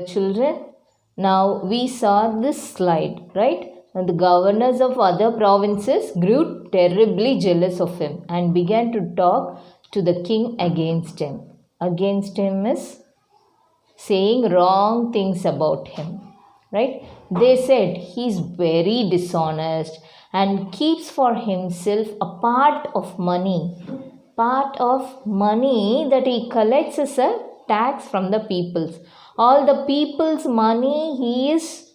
Children, now we saw this slide, right? And the governors of other provinces grew terribly jealous of him and began to talk to the king against him. Against him is saying wrong things about him, right? They said he's very dishonest and keeps for himself a part of money that he collects as a tax from the peoples. All the people's money he is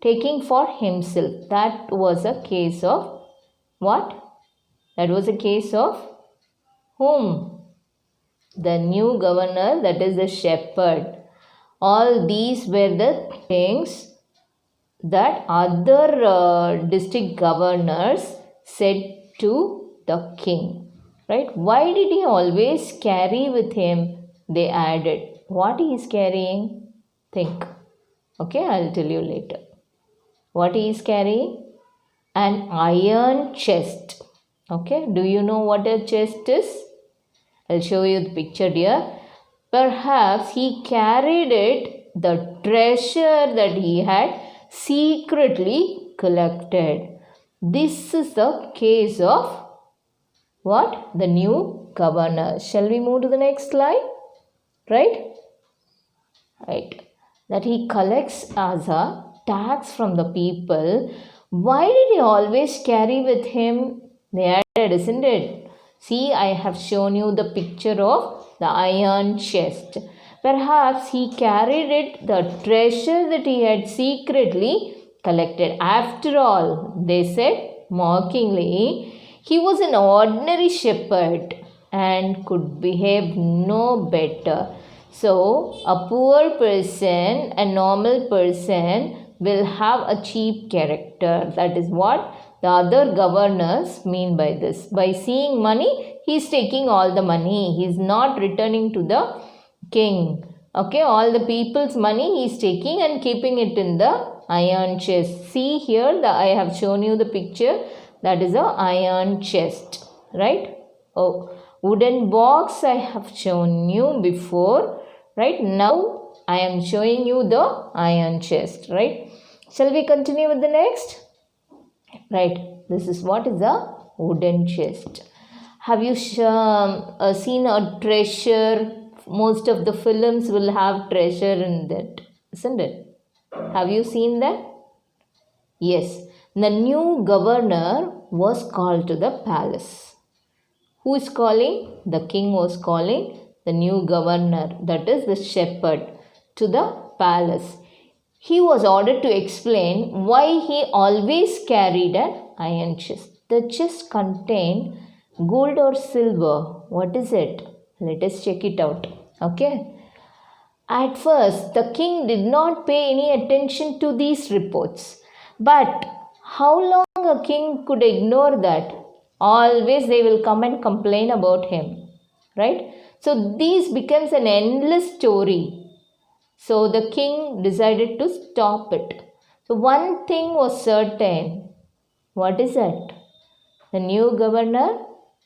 taking for himself. That was a case of what? That was a case of whom? The new governor, that is the shepherd. All these were the things that other district governors said to the king. Right? Why did he always carry with him? They added. What he is carrying? Think. Okay, I'll tell you later. What he is carrying? An iron chest. Okay, do you know what a chest is? I'll show you the picture here. Perhaps he carried it, the treasure that he had secretly collected. This is the case of what? The new governor. Shall we move to the next slide? Right? That he collects as a tax from the people. Why did he always carry with him? They added, isn't it? See, I have shown you the picture of the iron chest. Perhaps he carried it, the treasure that he had secretly collected. After all, they said mockingly, he was an ordinary shepherd and could behave no better. So, a poor person, a normal person will have a cheap character. That is what the other governors mean by this. By seeing money, he is taking all the money. He is not returning to the king. Okay, all the people's money he is taking and keeping it in the iron chest. See here, I have shown you the picture. That is a iron chest, right? Oh, wooden box I have shown you before, right? Now I am showing you the iron chest, right? Shall we continue with the next? Right, this is what is a wooden chest. Have you seen a treasure? Most of the films will have treasure in that, isn't it? Have you seen that? Yes. The new governor was called to the palace. Who is calling? The king was calling the new governor, that is the shepherd, to the palace. He was ordered to explain why he always carried an iron chest. The chest contained gold or silver. What is it? Let us check it out. Okay. At first, the king did not pay any attention to these reports. But how long a king could ignore that? Always they will come and complain about him. Right? So, this becomes an endless story. So the king decided to stop it. So one thing was certain. What is it? The new governor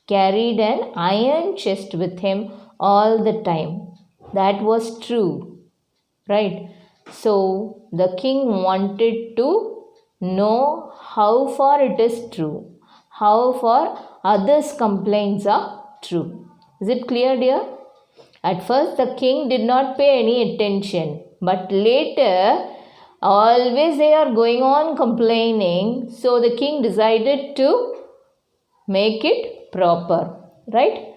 carried an iron chest with him all the time. That was true. Right? So the king wanted to know how far it is true. How far others' complaints are true. Is it clear, dear? At first, the king did not pay any attention, but later, always they are going on complaining. So, the king decided to make it proper, right?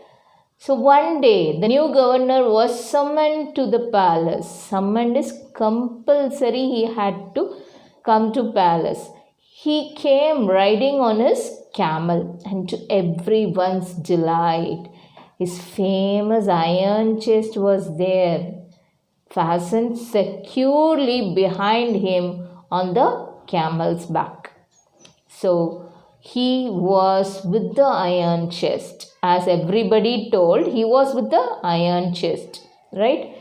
So, one day, the new governor was summoned to the palace. Summoned is compulsory, he had to come to palace. He came riding on his camel, and to everyone's delight, his famous iron chest was there, fastened securely behind him on the camel's back. So he was with the iron chest. As everybody told, he was with the iron chest. Right?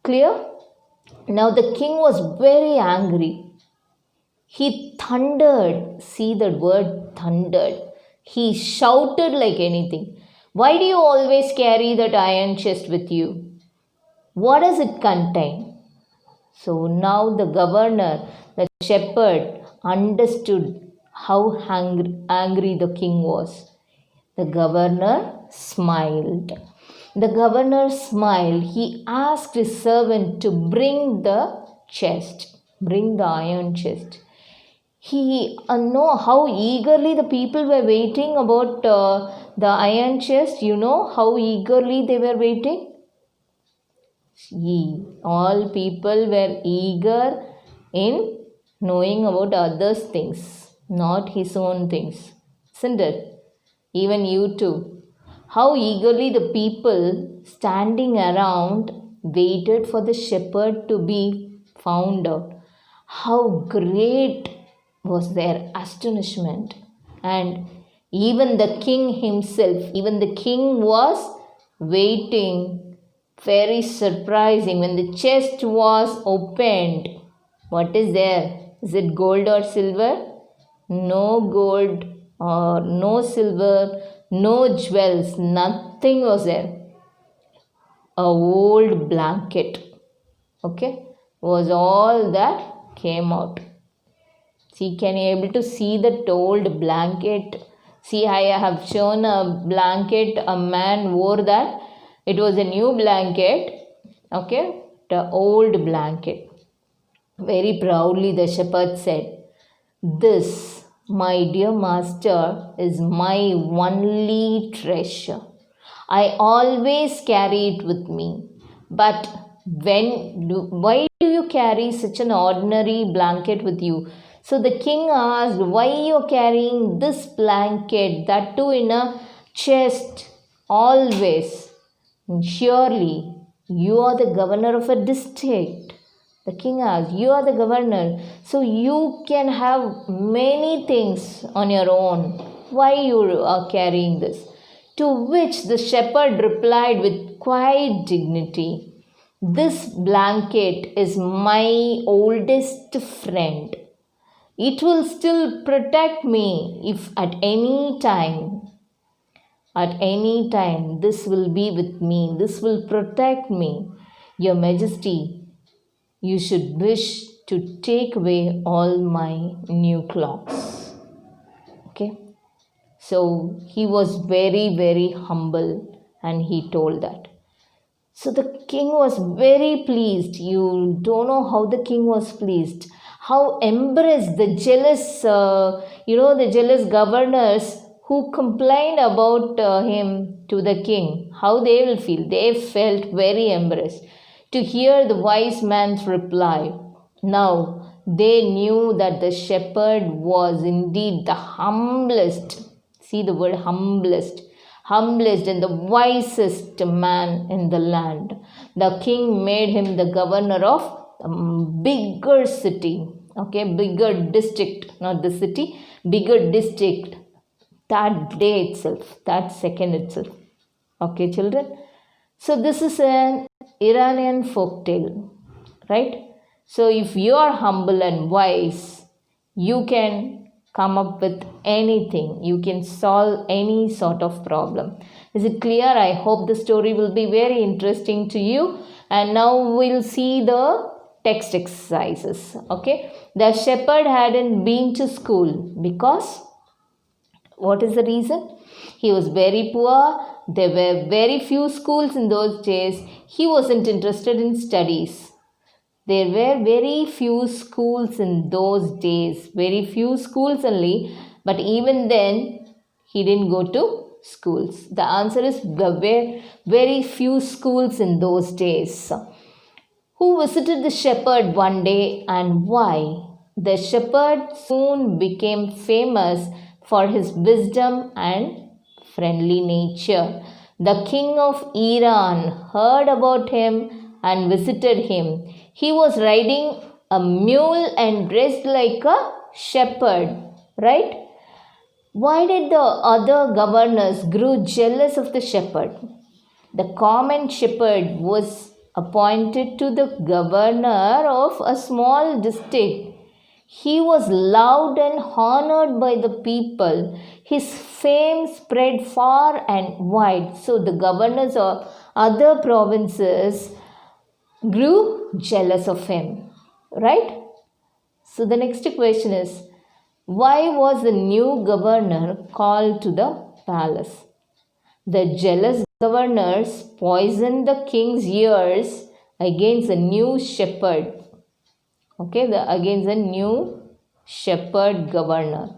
Clear? Now the king was very angry. He thundered. See the word thundered. He shouted like anything. Why do you always carry that iron chest with you? What does it contain? So now the governor, the shepherd, understood how angry the king was. The governor smiled. The governor smiled. He asked his servant to bring the iron chest. He know how eagerly the people were waiting about the iron chest. You know how eagerly they were waiting? All people were eager in knowing about others' things, not his own things. Isn't it? Even you too. How eagerly the people standing around waited for the shepherd to be found out. How great was their astonishment. And even the king himself, even the king was waiting. Very surprising. When the chest was opened, what is there? Is it gold or silver? No gold or no silver, no jewels, nothing was there. A old blanket, okay, was all that came out. See, can you able to see that old blanket? See, I have shown a blanket a man wore that. It was a new blanket, okay, the old blanket. Very proudly the shepherd said, "This, my dear master, is my only treasure. I always carry it with me. But why do you carry such an ordinary blanket with you?" So the king asked, "Why you are carrying this blanket, that too in a chest, always? Surely you are the governor of a district." The king asked, "You are the governor, so you can have many things on your own. Why you are carrying this?" To which the shepherd replied with quiet dignity, "This blanket is my oldest friend. It will still protect me if at any time, this will be with me. This will protect me. Your Majesty, you should wish to take away all my new clothes." Okay. So he was very, very humble and he told that. So the king was very pleased. You don't know how the king was pleased. How embarrassed the jealous governors who complained about him to the king, how they will feel. They felt very embarrassed to hear the wise man's reply. Now they knew that the shepherd was indeed the humblest. See the word humblest and the wisest man in the land. The king made him the governor of a bigger city, okay, bigger district, not the city, bigger district, that day itself, that second itself. Okay, children. So this is an Iranian folk tale, right? So if you are humble and wise, you can come up with anything. You can solve any sort of problem. Is it clear? I hope the story will be very interesting to you. And now we'll see the text exercises. Okay. The shepherd hadn't been to school because what is the reason? He was very poor. There were very few schools in those days. He wasn't interested in studies. There were very few schools in those days, very few schools only, but even then, he didn't go to schools. The answer is there were very few schools in those days. Who visited the shepherd one day and why? The shepherd soon became famous for his wisdom and friendly nature. The king of Iran heard about him and visited him. He was riding a mule and dressed like a shepherd, right? Why did the other governors grow jealous of the shepherd? The common shepherd was appointed to the governor of a small district. He was loved and honored by the people. His fame spread far and wide. So the governors of other provinces grew jealous of him, right? So the next question is, why was the new governor called to the palace? The jealous governors poisoned the king's ears against a new shepherd. Okay, against a new shepherd governor.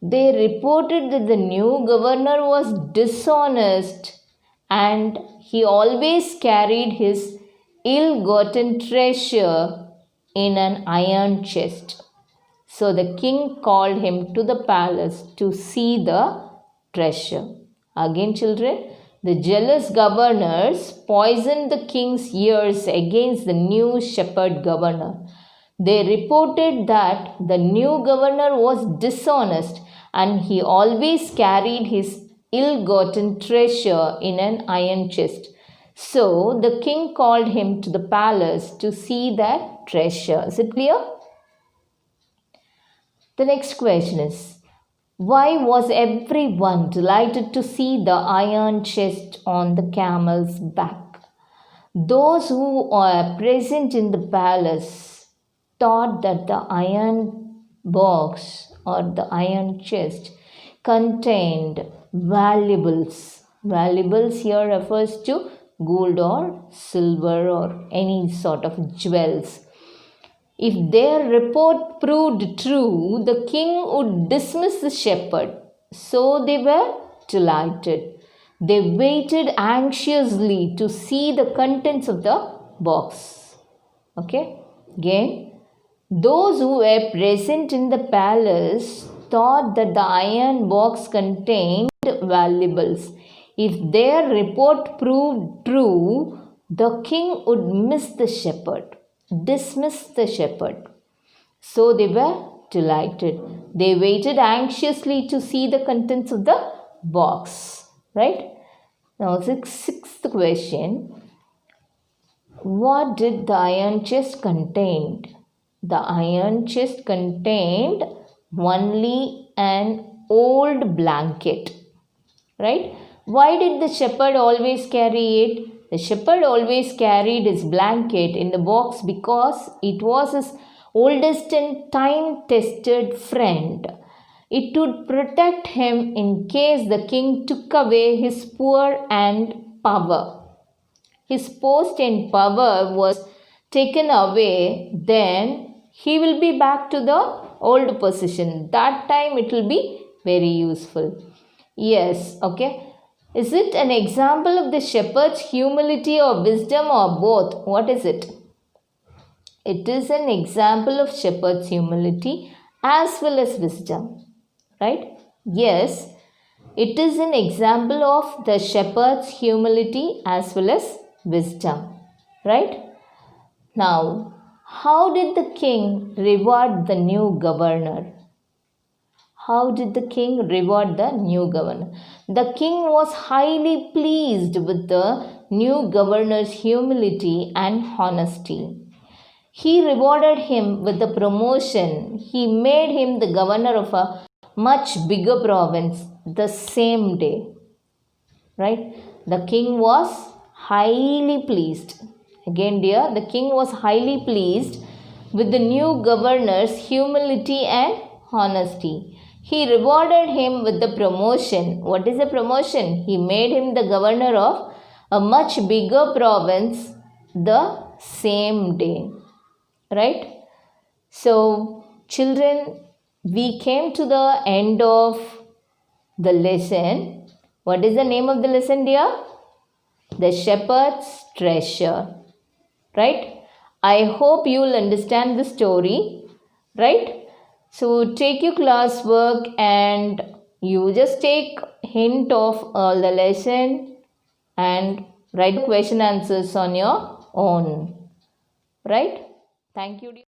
They reported that the new governor was dishonest and he always carried his ill gotten treasure in an iron chest. So the king called him to the palace to see the treasure. Again, children, the jealous governors poisoned the king's ears against the new shepherd governor. They reported that the new governor was dishonest and he always carried his ill gotten treasure in an iron chest. So the king called him to the palace to see that treasure. Is it clear? The next question is, why was everyone delighted to see the iron chest on the camel's back? Those who were present in the palace thought that the iron box or the iron chest contained valuables. Valuables here refers to gold or silver or any sort of jewels. If their report proved true, the king would dismiss the shepherd. So they were delighted. They waited anxiously to see the contents of the box. Okay, again, those who were present in the palace thought that the iron box contained valuables. If their report proved true, the king would dismiss the shepherd. So they were delighted. They waited anxiously to see the contents of the box. Right? Now, sixth question. What did the iron chest contain? The iron chest contained only an old blanket. Right? Why did the shepherd always carry it? The shepherd always carried his blanket in the box because it was his oldest and time-tested friend. It would protect him in case the king took away his power and power. His post and power was taken away, then he will be back to the old position. That time it will be very useful. Yes, okay. Is it an example of the shepherd's humility or wisdom or both? What is it? It is an example of shepherd's humility as well as wisdom. Right? Yes, it is an example of the shepherd's humility as well as wisdom. Right? Now, how did the king reward the new governor? How did the king reward the new governor? The king was highly pleased with the new governor's humility and honesty. He rewarded him with a promotion. He made him the governor of a much bigger province the same day. Right? The king was highly pleased. Again, dear, the king was highly pleased with the new governor's humility and honesty. He rewarded him with the promotion. What is the promotion? He made him the governor of a much bigger province the same day. Right? So, children, we came to the end of the lesson. What is the name of the lesson, dear? The Shepherd's Treasure. Right? I hope you will understand the story. Right? So take your classwork and you just take hint of all the lesson and write question answers on your own. Right? Thank you, dear.